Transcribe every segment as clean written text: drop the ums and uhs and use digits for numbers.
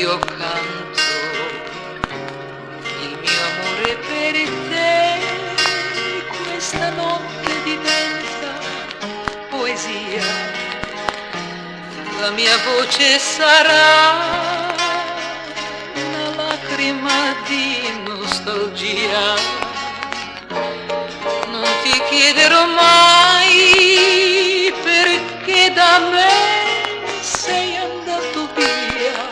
io canto il mio amore per te, questa notte diventa poesia, la mia voce sarà una lacrima di nostalgia. Non ti chiederò mai perché da me sei andato via,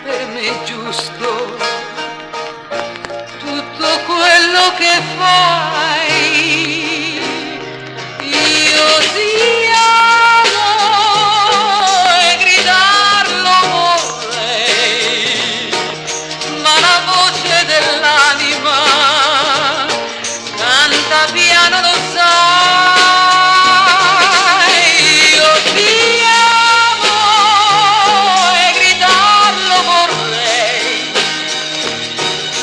per me è giusto tutto quello che fai. Io ti amo e gridarlo vorrei, ma la voce dell'anima canta piano, lo sai. Io ti amo e gridarlo vorrei,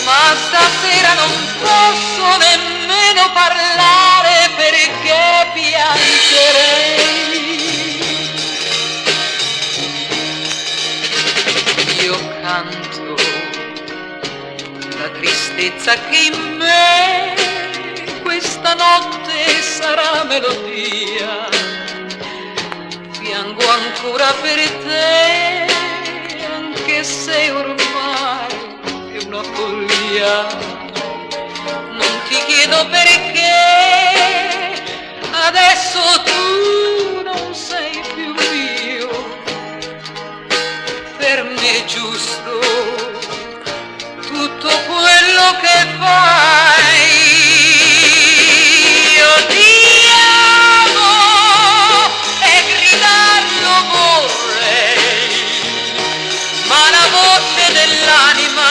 ma stasera non posso nemmeno parlare perché piangerei. Io canto la tristezza che in me questa notte sarà melodia. Piango ancora per te, anche se ormai è una follia. Non ti chiedo perché, adesso tu non sei più mio, per me è giusto tutto quello che fai. Io ti amo e gridarlo vorrei, ma la voce dell'anima